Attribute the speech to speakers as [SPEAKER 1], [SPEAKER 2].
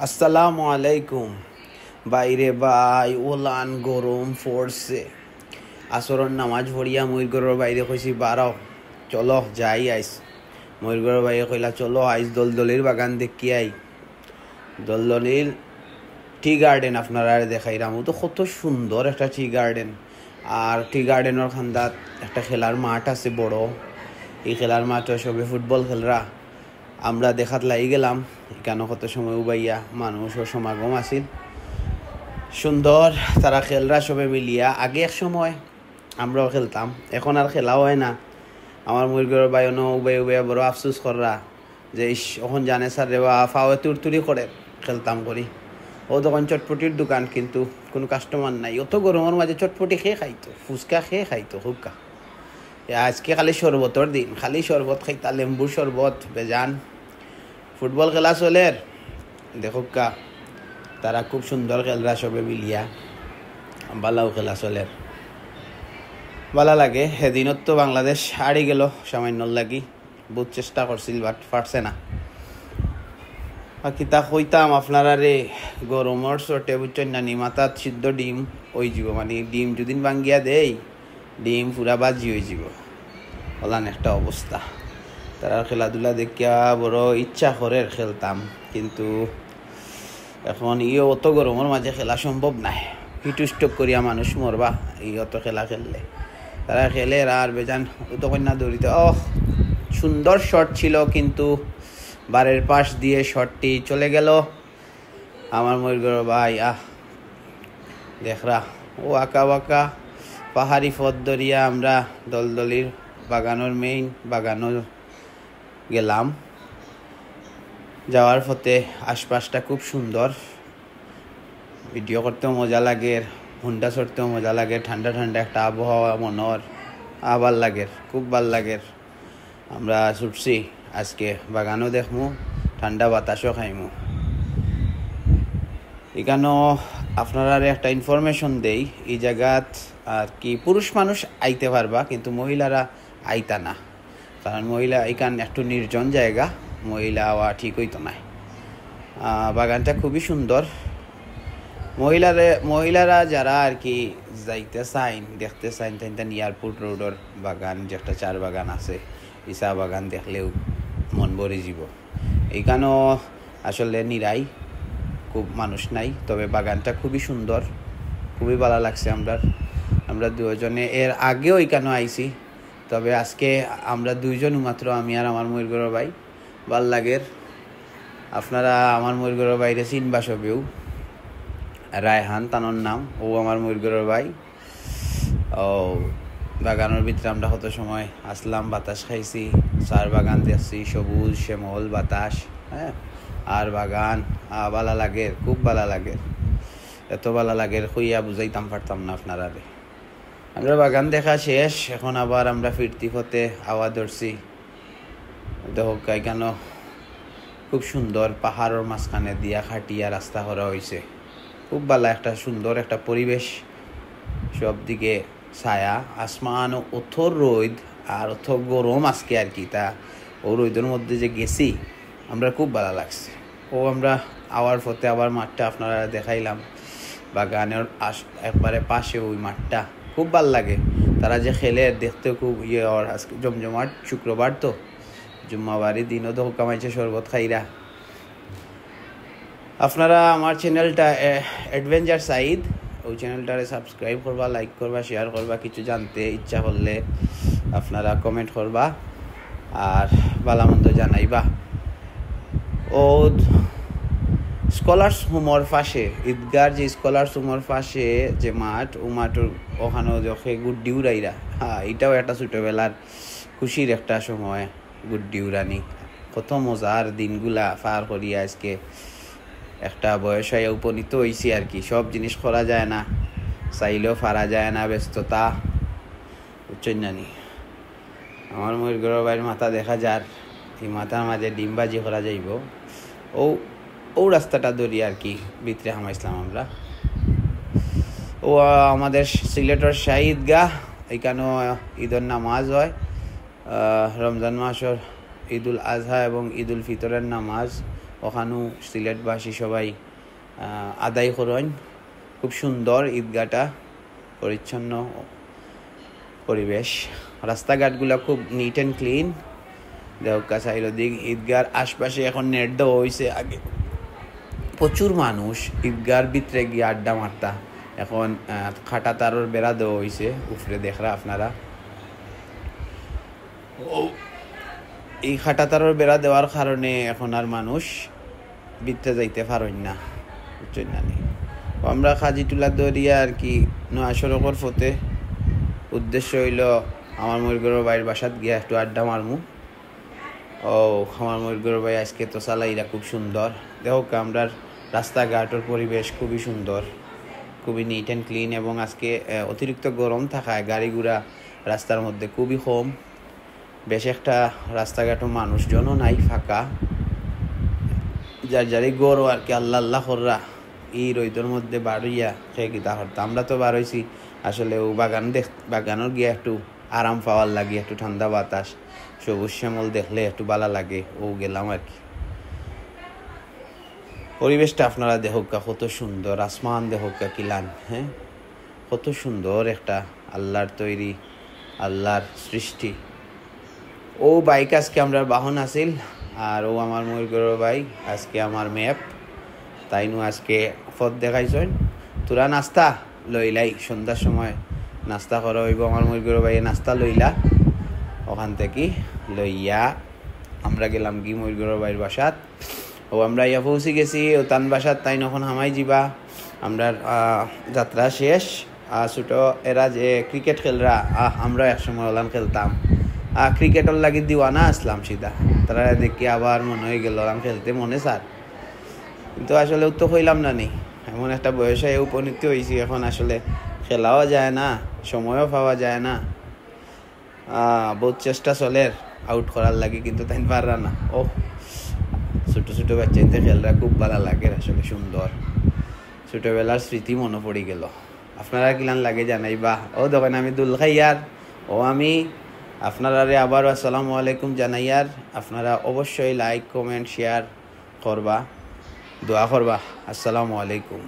[SPEAKER 1] আসসালামু আলাইকুম। বাইরে ভাই ওলান গরম পড়ছে। আসরের নামাজ পড়িয়া ময়ূরগড়ের বাইরে কইছি বারাও চলো যাই আইস। ময়ূরগড়ের বাইরে কইলা চলো আইস দলদলির বাগান দেখি আই। দলদলির টি গার্ডেন আপনারা দেখাইলাম, তো কত সুন্দর একটা টি গার্ডেন। আর টি গার্ডেনের খান্দাত একটা খেলার মাঠ আছে বড়। এই খেলার মাঠে সবে ফুটবল খেলরা। আমরা দেখাত লাগি গেলাম, এখানে কত সময় উবাইয়া মানুষের সমাগম আছিল সুন্দর। তারা খেলরা সবে মিলিয়া। আগে এক সময় আমরাও খেলতাম, এখন আর খেলাও হয় না। আমার মুরগির বাইনো উবাই উবাইয়া বড় আফসোস কররা যে এখন জানে স্যার রে বা ফাওয়ে তুরতুরি করে খেলতাম করি। ও তখন চটপটির দোকান, কিন্তু কোনো কাস্টমার নাই। অত গরমের মাঝে চটপটি খেয়ে খাইতো, ফুচকা খেয়ে খাইতো হুক্কা। আজকে খালি শরবতর দিন, খালি শরবত খাইতা, লেম্বুর শরবত বেজান। ফুটবল খেলা চলের দেখুকা, তারা খুব সুন্দর খেলরা সবে মিলিয়া। বালাও খেলা চলের, ভালো লাগে। সেদিনত তো বাংলাদেশ হারি গেল সামান্য লাগি। বহুত চেষ্টা করছিল বাট পারছে না। বাকি তা কইতাম আপনারা রে, গরমর চটে বুঝছেন না, নিমাতাত সিদ্ধ ডিম হয়ে যাব। মানে ডিম যদি ভাঙ্গিয়া দেই, ডিম পুরা বাজি হয়ে যাব। ওলান একটা অবস্থা। তারা খেলাধুলা দেখিয়া বড় ইচ্ছা করে খেলতাম, কিন্তু এখন অত গরমের মাঝে খেলা সম্ভব নাই। হিটুস্টক করিয়া মানুষ মরবা অত খেলা খেললে। তারা খেলে আর বেজান তো কন্যা দৌড়িতে সুন্দর শট ছিল, কিন্তু বারের পাশ দিয়ে শটটি চলে গেল। আমার ময়ূর ভাই দেখরা ও আঁকা বাঁকা পাহাড়ি পথ ধরিয়া আমরা দলদলির বাগানোর মেইন বাগানোর গেলাম। যাওয়ার পথে আশপাশটা খুব সুন্দর, ভিডিও করতেও মজা লাগে, হুন্ডা চড়তেও মজা লাগে। ঠান্ডা ঠান্ডা একটা আবহাওয়া মনর আবার লাগে, খুব ভাল লাগে। আমরা ছুটছি আজকে, বাগানও দেখমু, ঠান্ডা বাতাসও খাইমু। এখানেও আপনারা একটা ইনফরমেশন দেই, এই জায়গাত আর কি পুরুষ মানুষ আইতে পারবা, কিন্তু মহিলারা আইতা না। কারণ মহিলা এখান একটু নির্জন জায়গা, মহিলা হওয়া ঠিক হইতো না। বাগানটা খুবই সুন্দর। মহিলারা যারা আর কি যাইতে চাইন, দেখতে চাইন, তাই এয়ারপোর্ট রোডের বাগান যে একটা চার বাগান আছে, এই চা বাগান দেখলেও মন ভরে যাব। এইখানেও আসলে নিরাই, খুব মানুষ নাই, তবে বাগানটা খুবই সুন্দর, খুবই ভালো লাগছে। আমরা দুজনে এর আগেও এখানেও আইছি, তবে আজকে আমরা দুইজন মাত্র, আমি আর আমার ময়ূরগড় ভাই। ভাল লাগের। আপনারা আমার ময়ূরগড় বাইরে চিনবা সবেও, রায়হান তানোর নাম, ও আমার ময়ূরগড় ভাই। বাগানের ভিতরে আমরা কত সময় আসলাম, বাতাস খাইছি, চার বাগান দেখছি, সবুজ শ্যামল বাতাস। হ্যাঁ, আর বাগান ভালো লাগে, খুব ভালো লাগে। এত ভালো লাগে কইয়া বুঝাইতাম পারতাম না আপনারা। আমরা বাগান দেখা শেষ, এখন আবার আমরা ফিরতি পথে আওয়া ধরছি। দেখো কেন খুব সুন্দর পাহাড়ের মাঝখানে দিয়া খাটিয়া রাস্তা করা হয়েছে। খুব ভালো একটা সুন্দর একটা পরিবেশ, সব দিকে ছায়া, আসমান, অথ রোদ আর অথ গরম আজকে আর কি। তা ও রোদের মধ্যে যে গেছি আমরা, খুব ভালো লাগছে। আমরা আওয়ার পথে আবার মাঠটা আপনারা দেখাইলাম, বাগানের একবারে পাশে ওই মাঠটা খুব ভাল লাগে। তারা যে খেলে দেখতে খুব আজকে জমজমাট, শুক্রবার তো জুম্মাবারি দিনও তো কামাইছে শরবত খাইরা। আপনারা আমার চ্যানেলটা অ্যাডভেঞ্চার সাইদ, ওই চ্যানেলটারে সাবস্ক্রাইব করবা, লাইক করবা, শেয়ার করবা। কিছু জানতে ইচ্ছা করলে আপনারা কমেন্ট করবা আর ভালোমন্দ জানাইবা। ও স্কলার্স হোমর পাশে, ঈদগার যে স্কলার্স হোমর পাশে যে মাঠ, ও মাঠের ওখানেও যখন গুড্ডি উড়াইরা, এটাও একটা ছোটোবেলার খুশির একটা সময়। গুড্ডি উড়ানি কত মজার দিনগুলা পার করি। আজকে একটা বয়সায় উপনীত হয়েছি আর কি। সব জিনিস করা যায় না, চাইলেও পারা যায় না, ব্যস্ততা, বুঝছেন জানি। আমার ময়ূরগড় বাইরের মাথা দেখা যার, এই মাথার মাঝে ডিমবাজি করা যাইব। ও রাস্তাটা ধরি আর কি ভিতরে হামাইছিলাম আমরা। আমাদের সিলেটের শাহী ঈদগাহ, এখানেও ঈদের নামাজ হয়। রমজান মাসের ঈদুল আজহা এবং ঈদুল ফিতরের নামাজ ওখানেও সিলেটবাসী সবাই আদায় করেন। খুব সুন্দর ঈদগাহটা, পরিচ্ছন্ন পরিবেশ, রাস্তাঘাটগুলো খুব নিট অ্যান্ড ক্লিন। দেহকা চারিদিক ঈদগার আশপাশে এখন নেট দেওয়া হয়েছে। আগে প্রচুর মানুষ ঈদগার ভিতরে গিয়ে আড্ডা মারতা, এখন খাটা তারের বেড়া দেওয়া হয়েছে উপরে, দেখরা আপনারা। ও এই খাটা তারের বেড়া দেওয়ার কারণে এখন আর মানুষ ভিতরে যাইতে পারেন না, বুঝছেন না? আমরা খাজিটুলা দরিয়া আর কি নয়া সড়কের ফতে উদ্দেশ্য হইল আমার ময়ূরগড়ের বাইরের বাসাত গিয়া একটু আড্ডা মারমু। ও আমার ময়ূরগড়ের ভাই আজকে তো চালাইরা খুব সুন্দর। দেখো আমরার রাস্তাঘাটের পরিবেশ খুবই সুন্দর, খুবই নিট অ্যান্ড ক্লিন, এবং আজকে অতিরিক্ত গরম থাকায় গাড়ি ঘোড়া রাস্তার মধ্যে খুবই কম। বেশ একটা রাস্তাঘাটও মানুষজনও নাই, ফাঁকা। যার যারই গরু আর কি আল্লাহ আল্লাহ কররা এই রোদের মধ্যে বাড়িয়া সে গীতা হরতা। আমরা তো বার হয়েছি আসলে ও বাগানের গিয়ে একটু আরাম পাওয়ার লাগে, একটু ঠান্ডা বাতাস, সবুজ শ্যামল দেখলে একটু ভালো লাগে, ও গেলাম আর কি। পরিবেশটা আপনারা দেখোকা কত সুন্দর, আসমান দেখোকা কিলান, হ্যাঁ কত সুন্দর একটা আল্লাহর তৈরি, আল্লাহর সৃষ্টি। ও বাইক আজকে আমরা বাহন আসিল, আর ও আমার ময়ূরগড়ের ভাই আজকে আমার ম্যাপ। তাই নু আজকে পথ দেখাইছেন। তোরা নাস্তা লইলাই, সন্ধ্যার সময় নাস্তা করা হইব। আমার ময়ূরগড়ের ভাই নাস্তা লইলা, ওখান থেকে লইয়া আমরা গেলাম কি ময়ূরগড়ের ভাইয়ের বাসাত। ও আমরা ইয়া পৌঁছে গেছি ও তান বাসাত, তাই নখন হামাই যাবা। আমরা যাত্রা শেষ। ছোটো এরা যে ক্রিকেট খেলরা, আমরা একসময় ওলান খেলতাম, ক্রিকেটের লাগি দিওয়ানা আসলাম সিধা। তারা দেখি আবার মনে হয়ে গেল ওলান খেলতে মনে স্যার, কিন্তু আসলে তো হইলাম না নি। এমন একটা বয়সে উপনীত হয়েছি, এখন আসলে খেলাও যায় না, সময়ও পাওয়া যায় না। বহুত চেষ্টা চলে আউট করার লাগে, কিন্তু তাই পাররা না। ও ছোটো ছোটো বাচ্চাইতে খেলরা খুব ভালো লাগে, আসলে সুন্দর ছোটোবেলার স্মৃতি মনে পড়ে গেল। আপনারা কিলান লাগে জানাইবা। ও দোকানে আমি দুল খাইয়ার, ও আমি আপনারা আবার আসসালামু আলাইকুম জানাইয়ার। আপনারা অবশ্যই লাইক কমেন্ট শেয়ার করবা, দোয়া করবা। আসসালামু আলাইকুম।